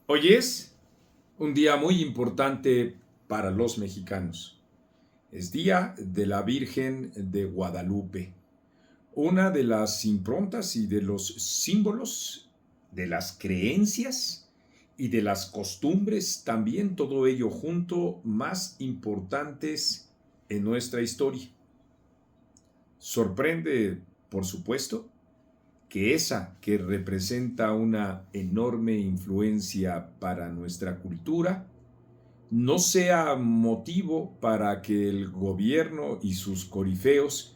Hoy es un día muy importante para los mexicanos. Es Día de la Virgen de Guadalupe, una de las improntas y de los símbolos de las creencias y de las costumbres, también todo ello junto, más importantes en nuestra historia. Sorprende, por supuesto, que esa que representa una enorme influencia para nuestra cultura no sea motivo para que el gobierno y sus corifeos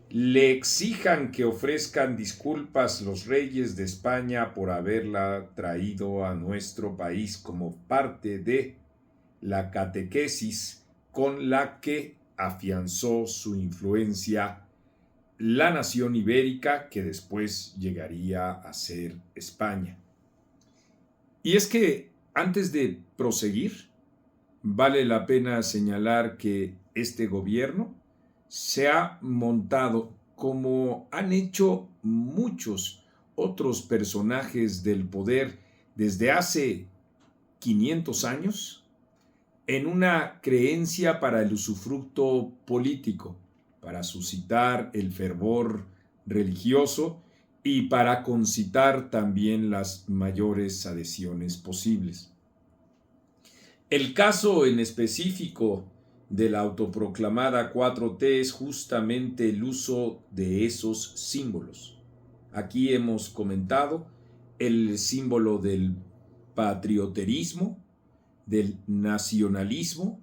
le exijan que ofrezcan disculpas los reyes de España por haberla traído a nuestro país como parte de la catequesis con la que afianzó su influencia la nación ibérica que después llegaría a ser España. Y es que antes de proseguir, vale la pena señalar que este gobierno se ha montado, como han hecho muchos otros personajes del poder desde hace 500 años, en una creencia para el usufructo político, para suscitar el fervor religioso y para concitar también las mayores adhesiones posibles. El caso en específico de la autoproclamada 4T es justamente el uso de esos símbolos. Aquí hemos comentado el símbolo del patrioterismo, del nacionalismo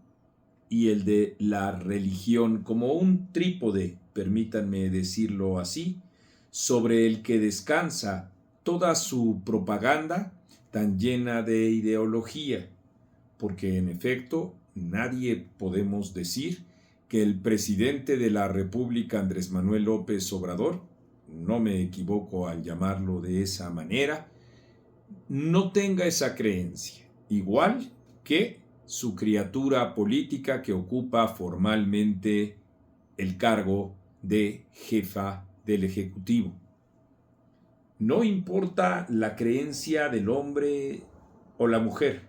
y el de la religión como un trípode, permítanme decirlo así, sobre el que descansa toda su propaganda tan llena de ideología, porque en efecto nadie podemos decir que el presidente de la República, Andrés Manuel López Obrador, no me equivoco al llamarlo de esa manera, no tenga esa creencia, igual que su criatura política que ocupa formalmente el cargo de jefa del Ejecutivo. No importa la creencia del hombre o la mujer,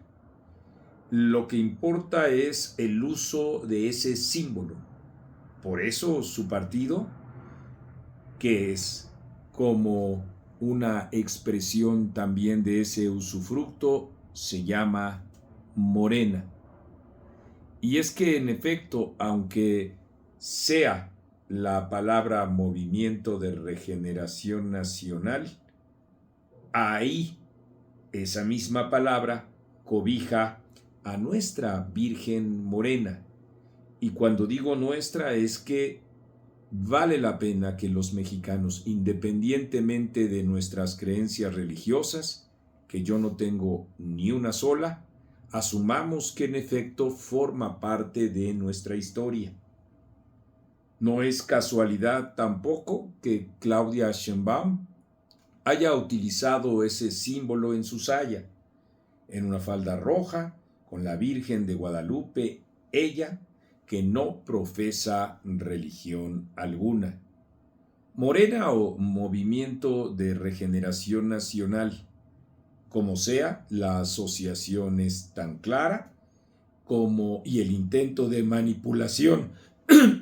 lo que importa es el uso de ese símbolo. Por eso su partido, que es como una expresión también de ese usufructo, se llama Morena. Y es que en efecto, aunque sea la palabra Movimiento de Regeneración Nacional, ahí esa misma palabra cobija a nuestra Virgen Morena. Y cuando digo nuestra es que vale la pena que los mexicanos, independientemente de nuestras creencias religiosas, que yo no tengo ni una sola, asumamos que en efecto forma parte de nuestra historia. No es casualidad tampoco que Claudia Sheinbaum haya utilizado ese símbolo en su saya, en una falda roja, con la Virgen de Guadalupe, ella que no profesa religión alguna. Morena o Movimiento de Regeneración Nacional, como sea, la asociación es tan clara como y el intento de manipulación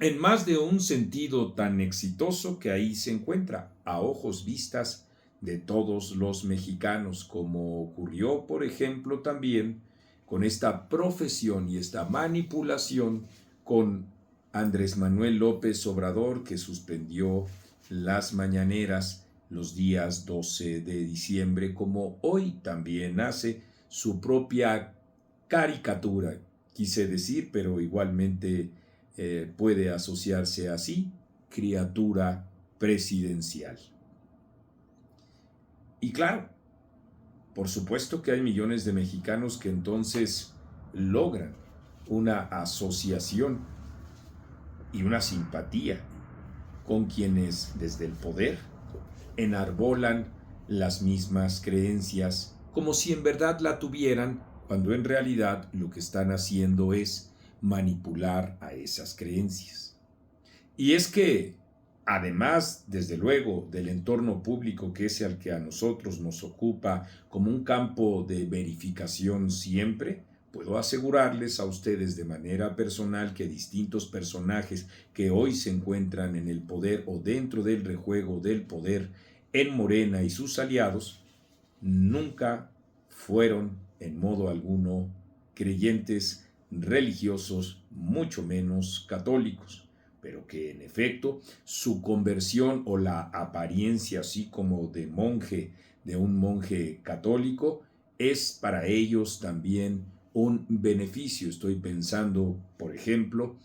en más de un sentido tan exitoso que ahí se encuentra a ojos vistas de todos los mexicanos, como ocurrió, por ejemplo, también con esta profesión y esta manipulación con Andrés Manuel López Obrador, que suspendió las mañaneras los días 12 de diciembre, como hoy también hace su propia caricatura, quise decir, pero igualmente puede asociarse así, criatura presidencial. Y claro, por supuesto que hay millones de mexicanos que entonces logran una asociación y una simpatía con quienes desde el poder enarbolan las mismas creencias como si en verdad la tuvieran, cuando en realidad lo que están haciendo es manipular a esas creencias. Y es que además, desde luego, del entorno público que es el que a nosotros nos ocupa como un campo de verificación siempre, puedo asegurarles a ustedes de manera personal que distintos personajes que hoy se encuentran en el poder o dentro del rejuego del poder en Morena y sus aliados, nunca fueron en modo alguno creyentes religiosos, mucho menos católicos, pero que en efecto su conversión o la apariencia así como de un monje católico, es para ellos también un beneficio. Estoy pensando, por ejemplo,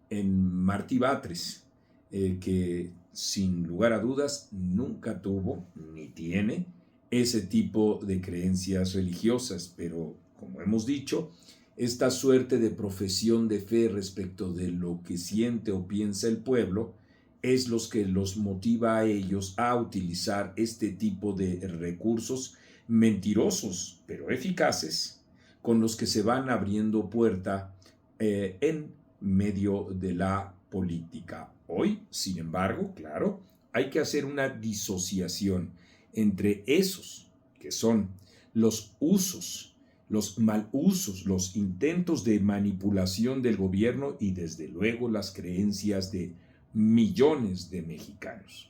en Martí Batres, que sin lugar a dudas nunca tuvo ni tiene ese tipo de creencias religiosas, pero como hemos dicho, esta suerte de profesión de fe respecto de lo que siente o piensa el pueblo es lo que los motiva a ellos a utilizar este tipo de recursos mentirosos, pero eficaces, con los que se van abriendo puerta en medio de la política. Hoy, sin embargo, claro, hay que hacer una disociación entre esos que son los usos, los malusos, los intentos de manipulación del gobierno y desde luego las creencias de millones de mexicanos.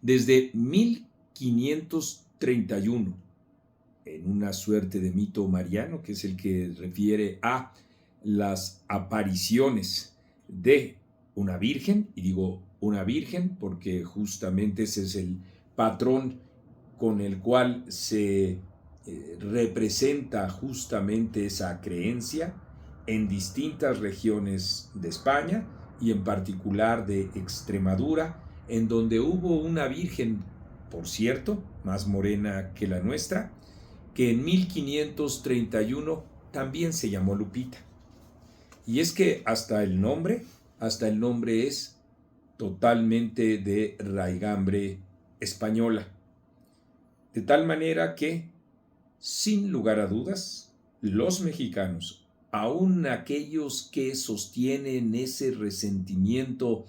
Desde 1531, en una suerte de mito mariano, que es el que refiere a las apariciones de una virgen, y digo una virgen porque justamente ese es el patrón con el cual se representa justamente esa creencia en distintas regiones de España y en particular de Extremadura, en donde hubo una virgen, por cierto, más morena que la nuestra, que en 1531 también se llamó Lupita. Y es que hasta el nombre es totalmente de raigambre española. De tal manera que, sin lugar a dudas, los mexicanos, aun aquellos que sostienen ese resentimiento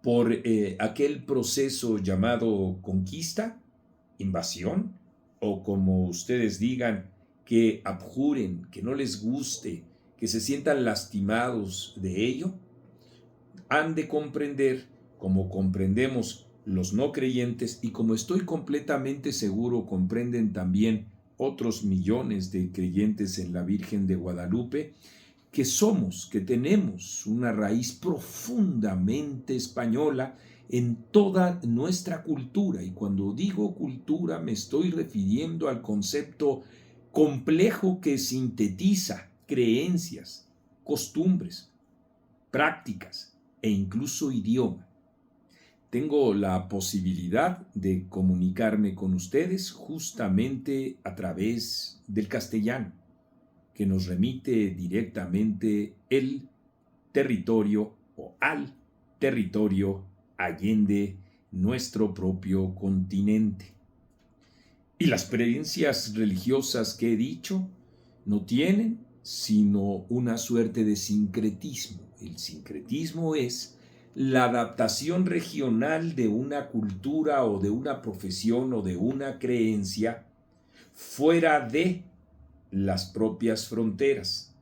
por aquel proceso llamado conquista, invasión, o como ustedes digan, que abjuren, que no les guste, que se sientan lastimados de ello, han de comprender, como comprendemos los no creyentes y como estoy completamente seguro comprenden también otros millones de creyentes en la Virgen de Guadalupe, que tenemos una raíz profundamente española en toda nuestra cultura. Y cuando digo cultura me estoy refiriendo al concepto complejo que sintetiza creencias, costumbres, prácticas e incluso idioma. Tengo la posibilidad de comunicarme con ustedes justamente a través del castellano, que nos remite directamente el territorio o al territorio allende nuestro propio continente. Y las creencias religiosas que he dicho no tienen sino una suerte de sincretismo. El sincretismo es la adaptación regional de una cultura o de una profesión o de una creencia fuera de las propias fronteras.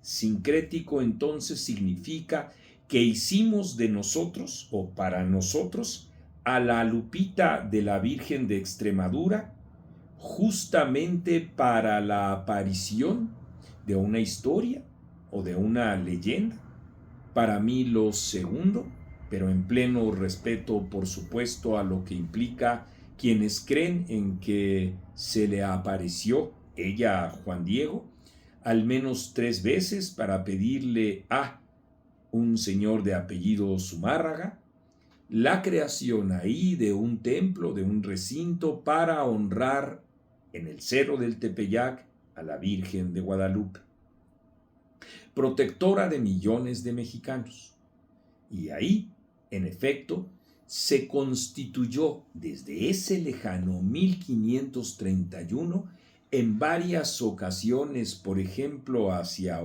Sincrético entonces significa que hicimos de nosotros o para nosotros a la Lupita de la Virgen de Extremadura justamente para la aparición de una historia o de una leyenda. Para mí lo segundo, pero en pleno respeto por supuesto a lo que implica quienes creen en que se le apareció ella a Juan Diego al menos 3 veces para pedirle a un señor de apellido Zumárraga la creación ahí de un templo, de un recinto para honrar en el Cerro del Tepeyac a la Virgen de Guadalupe, protectora de millones de mexicanos. Y ahí, en efecto, se constituyó desde ese lejano 1531 en varias ocasiones, por ejemplo, hacia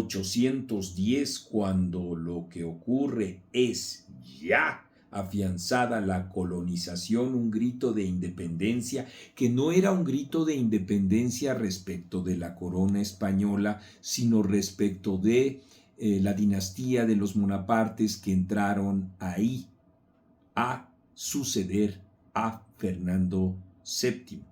1810, cuando lo que ocurre es ya afianzada la colonización, un grito de independencia que no era un grito de independencia respecto de la corona española, sino respecto de la dinastía de los Bonapartes que entraron ahí a suceder a Fernando VII.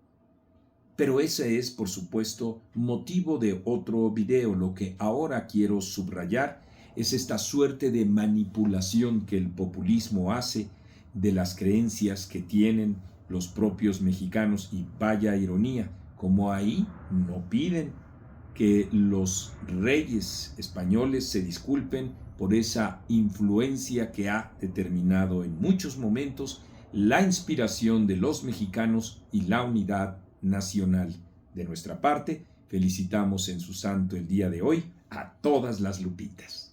Pero ese es, por supuesto, motivo de otro video. Lo que ahora quiero subrayar es esta suerte de manipulación que el populismo hace de las creencias que tienen los propios mexicanos. Y vaya ironía, como ahí no piden que los reyes españoles se disculpen por esa influencia que ha determinado en muchos momentos la inspiración de los mexicanos y la unidad nacional. De nuestra parte, felicitamos en su santo el día de hoy a todas las Lupitas.